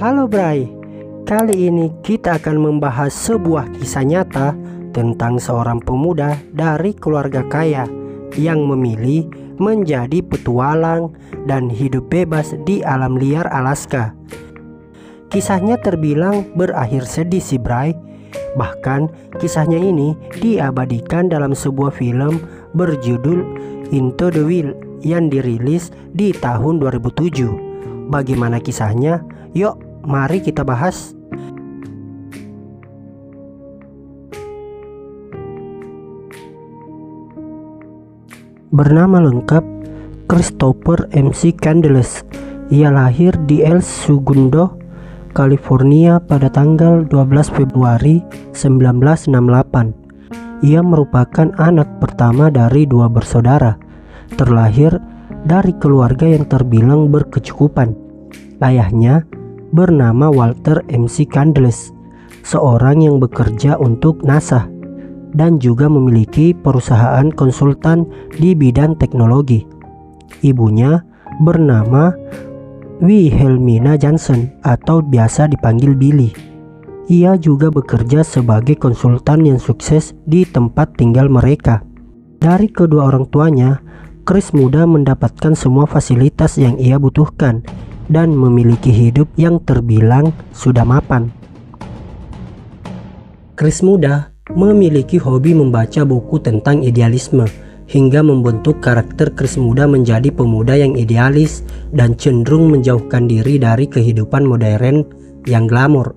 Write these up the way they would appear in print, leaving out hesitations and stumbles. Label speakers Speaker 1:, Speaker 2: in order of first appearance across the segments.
Speaker 1: Halo Bray, kali ini kita akan membahas sebuah kisah nyata tentang seorang pemuda dari keluarga kaya yang memilih menjadi petualang dan hidup bebas di alam liar Alaska. Kisahnya terbilang berakhir sedih sih Bray. Bahkan kisahnya ini diabadikan dalam sebuah film berjudul Into the Wild yang dirilis di tahun 2007. Bagaimana kisahnya? Yuk, mari kita bahas. Bernama lengkap Christopher MC Candles. Ia lahir di El Segundo, California pada tanggal 12 Februari 1968. Ia merupakan anak pertama dari dua bersaudara, terlahir dari keluarga yang terbilang berkecukupan. Ayahnya bernama Walter MC Candles, seorang yang bekerja untuk NASA dan juga memiliki perusahaan konsultan di bidang teknologi. Ibunya bernama Wilhelmina Johnson atau biasa dipanggil Billy. Ia juga bekerja sebagai konsultan yang sukses di tempat tinggal mereka. Dari kedua orang tuanya, Chris muda mendapatkan semua fasilitas yang ia butuhkan dan memiliki hidup yang terbilang sudah mapan. Chris muda memiliki hobi membaca buku tentang idealisme, hingga membentuk karakter Chris muda menjadi pemuda yang idealis dan cenderung menjauhkan diri dari kehidupan modern yang glamor.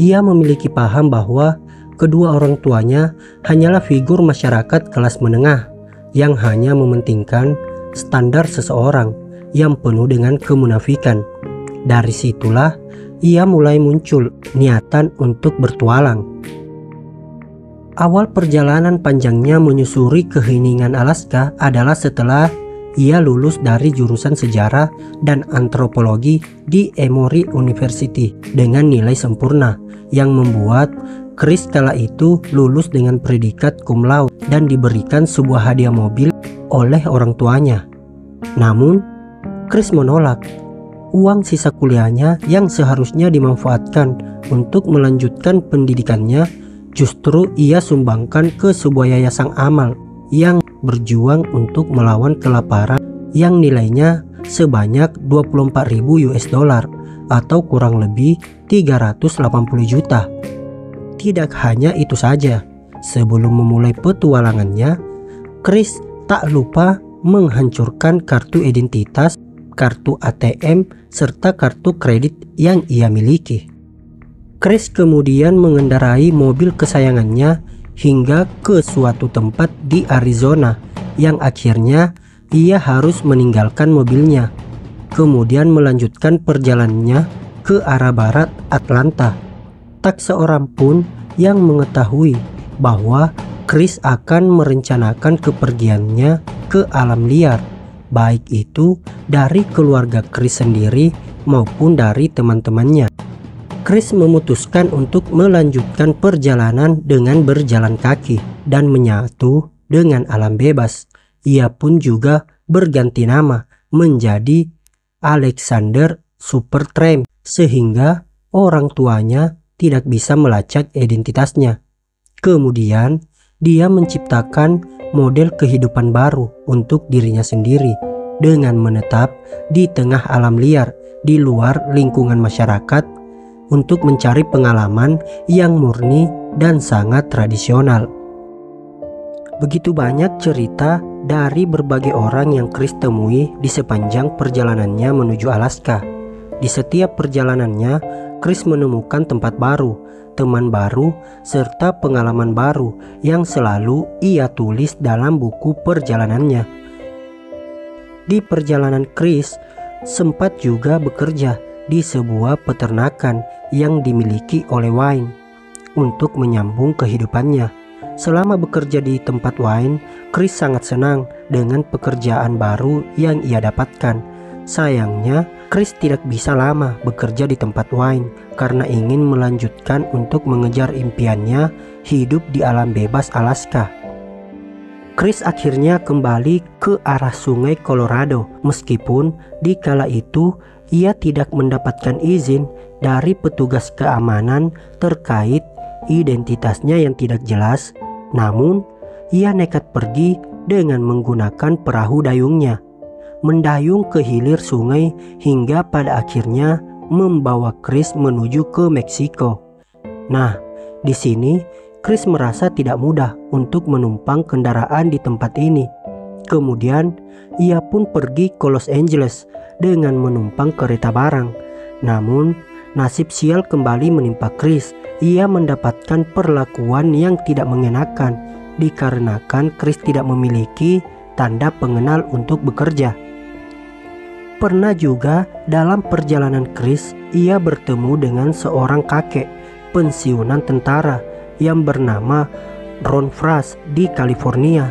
Speaker 1: Ia memiliki paham bahwa kedua orang tuanya hanyalah figur masyarakat kelas menengah yang hanya mementingkan standar seseorang yang penuh dengan kemunafikan. Dari situlah ia mulai muncul niatan untuk bertualang. Awal perjalanan panjangnya menyusuri keheningan Alaska adalah setelah ia lulus dari jurusan sejarah dan antropologi di Emory University dengan nilai sempurna yang membuat Chris kala itu lulus dengan predikat cum laude dan diberikan sebuah hadiah mobil oleh orang tuanya. Namun, Chris menolak. Uang sisa kuliahnya yang seharusnya dimanfaatkan untuk melanjutkan pendidikannya justru ia sumbangkan ke sebuah yayasan amal yang berjuang untuk melawan kelaparan yang nilainya sebanyak 24.000 US dollar atau kurang lebih 380 juta. Tidak hanya itu saja, sebelum memulai petualangannya, Chris tak lupa menghancurkan kartu identitas, kartu ATM, serta kartu kredit yang ia miliki. Chris kemudian mengendarai mobil kesayangannya hingga ke suatu tempat di Arizona yang akhirnya ia harus meninggalkan mobilnya, kemudian melanjutkan perjalanannya ke arah barat Atlanta. Tak seorang pun yang mengetahui bahwa Chris akan merencanakan kepergiannya ke alam liar, baik itu dari keluarga Chris sendiri maupun dari teman-temannya. Chris memutuskan untuk melanjutkan perjalanan dengan berjalan kaki dan menyatu dengan alam bebas. Ia pun juga berganti nama menjadi Alexander Supertramp sehingga orang tuanya tidak bisa melacak identitasnya. Kemudian dia menciptakan model kehidupan baru untuk dirinya sendiri dengan menetap di tengah alam liar di luar lingkungan masyarakat untuk mencari pengalaman yang murni dan sangat tradisional. Begitu banyak cerita dari berbagai orang yang Chris temui di sepanjang perjalanannya menuju Alaska. Di setiap perjalanannya, Chris menemukan tempat baru, teman baru, serta pengalaman baru yang selalu ia tulis dalam buku perjalanannya. Di perjalanan Chris sempat juga bekerja di sebuah peternakan yang dimiliki oleh Wayne untuk menyambung kehidupannya. Selama bekerja di tempat Wayne, Chris sangat senang dengan pekerjaan baru yang ia dapatkan. Sayangnya, Chris tidak bisa lama bekerja di tempat Wayne karena ingin melanjutkan untuk mengejar impiannya hidup di alam bebas Alaska. Chris akhirnya kembali ke arah sungai Colorado, meskipun di kala itu ia tidak mendapatkan izin dari petugas keamanan terkait identitasnya yang tidak jelas. Namun, ia nekat pergi dengan menggunakan perahu dayungnya, mendayung ke hilir sungai hingga pada akhirnya membawa Chris menuju ke Meksiko. Nah, di sini Chris merasa tidak mudah untuk menumpang kendaraan di tempat ini. Kemudian, ia pun pergi ke Los Angeles dengan menumpang kereta barang. Namun, nasib sial kembali menimpa Chris. Ia mendapatkan perlakuan yang tidak mengenakan dikarenakan Chris tidak memiliki tanda pengenal untuk bekerja. Pernah juga dalam perjalanan Chris, ia bertemu dengan seorang kakek pensiunan tentara yang bernama Ron Fras di California,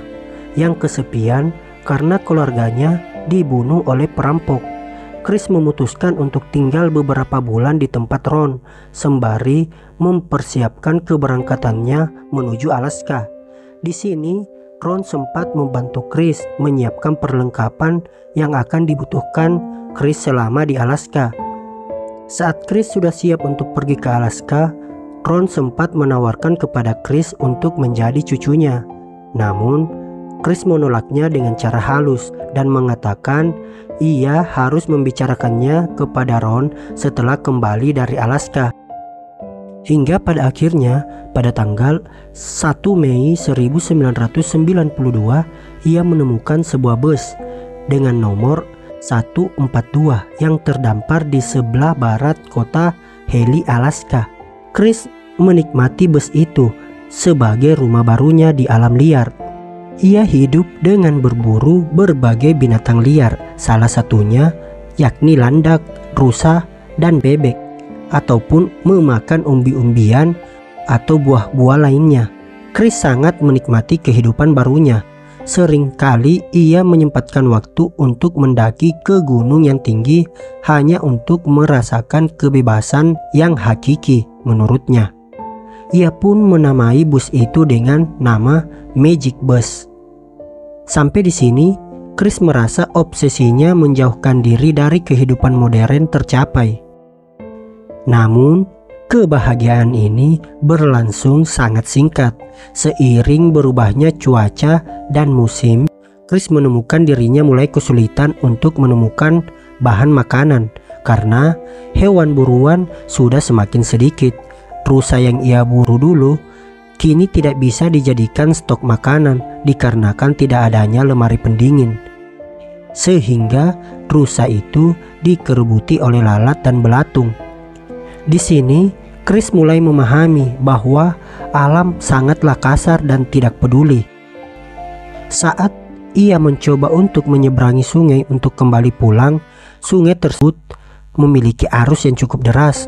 Speaker 1: yang kesepian karena keluarganya dibunuh oleh perampok. Chris memutuskan untuk tinggal beberapa bulan di tempat Ron sembari mempersiapkan keberangkatannya menuju Alaska. Di sini Ron sempat membantu Chris menyiapkan perlengkapan yang akan dibutuhkan Chris selama di Alaska. Saat Chris sudah siap untuk pergi ke Alaska, Ron sempat menawarkan kepada Chris untuk menjadi cucunya. Namun Chris menolaknya dengan cara halus dan mengatakan ia harus membicarakannya kepada Ron setelah kembali dari Alaska. Hingga pada akhirnya pada tanggal 1 Mei 1992 ia menemukan sebuah bus dengan nomor 142 yang terdampar di sebelah barat kota Hailey, Alaska. Chris menikmati bus itu sebagai rumah barunya di alam liar. Ia hidup dengan berburu berbagai binatang liar, salah satunya yakni landak, rusa, dan bebek, ataupun memakan umbi-umbian atau buah-buah lainnya. Chris sangat menikmati kehidupan barunya. Seringkali ia menyempatkan waktu untuk mendaki ke gunung yang tinggi hanya untuk merasakan kebebasan yang hakiki menurutnya. Ia pun menamai bus itu dengan nama Magic Bus. Sampai di sini, Chris merasa obsesinya menjauhkan diri dari kehidupan modern tercapai. Namun, kebahagiaan ini berlangsung sangat singkat. Seiring berubahnya cuaca dan musim, Chris menemukan dirinya mulai kesulitan untuk menemukan bahan makanan karena hewan buruan sudah semakin sedikit. Rusa yang ia buru dulu kini tidak bisa dijadikan stok makanan dikarenakan tidak adanya lemari pendingin. Sehingga rusa itu dikerebuti oleh lalat dan belatung. Di sini Chris mulai memahami bahwa alam sangatlah kasar dan tidak peduli. Saat ia mencoba untuk menyeberangi sungai untuk kembali pulang, sungai tersebut memiliki arus yang cukup deras,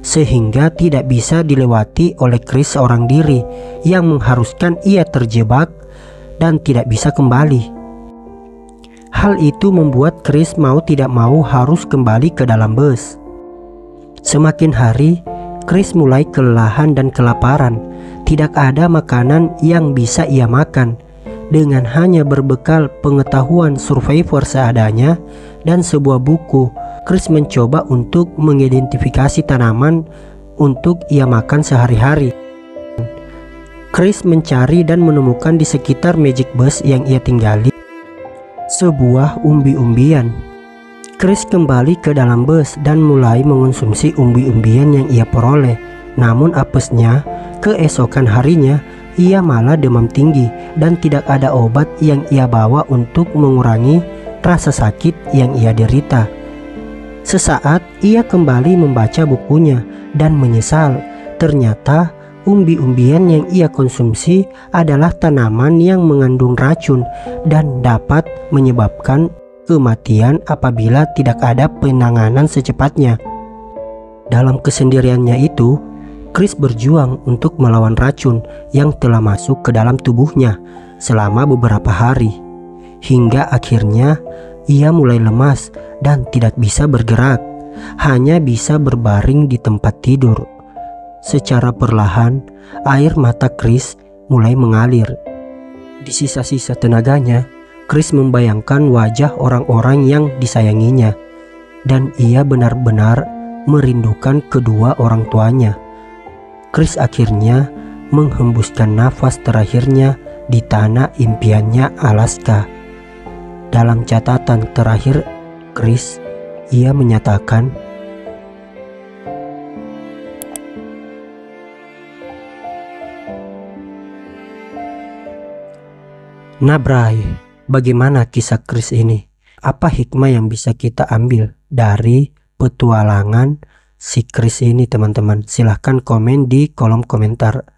Speaker 1: sehingga tidak bisa dilewati oleh Chris seorang diri, yang mengharuskan ia terjebak dan tidak bisa kembali. Hal itu membuat Chris mau tidak mau harus kembali ke dalam bus. Semakin hari, Chris mulai kelelahan dan kelaparan. Tidak ada makanan yang bisa ia makan. Dengan hanya berbekal pengetahuan survivor seadanya dan sebuah buku, Chris mencoba untuk mengidentifikasi tanaman untuk ia makan sehari-hari. Chris mencari dan menemukan di sekitar Magic Bus yang ia tinggali sebuah umbi-umbian. Chris kembali ke dalam bus dan mulai mengonsumsi umbi-umbian yang ia peroleh. Namun apesnya, keesokan harinya ia malah demam tinggi dan tidak ada obat yang ia bawa untuk mengurangi rasa sakit yang ia derita. Sesaat ia kembali membaca bukunya dan menyesal. Ternyata umbi-umbian yang ia konsumsi adalah tanaman yang mengandung racun dan dapat menyebabkan kematian apabila tidak ada penanganan secepatnya. Dalam kesendiriannya itu, Chris berjuang untuk melawan racun yang telah masuk ke dalam tubuhnya selama beberapa hari. Hingga akhirnya ia mulai lemas dan tidak bisa bergerak, hanya bisa berbaring di tempat tidur. Secara perlahan, air mata Chris mulai mengalir. Di sisa-sisa tenaganya, Chris membayangkan wajah orang-orang yang disayanginya. dan ia benar-benar merindukan kedua orang tuanya. Chris akhirnya menghembuskan nafas terakhirnya di tanah impiannya, Alaska. Dalam catatan terakhir Chris, ia menyatakan, "Nah Bray, bagaimana kisah Chris ini? Apa hikmah yang bisa kita ambil dari petualangan si Chris ini teman-teman? Silahkan komen di kolom komentar.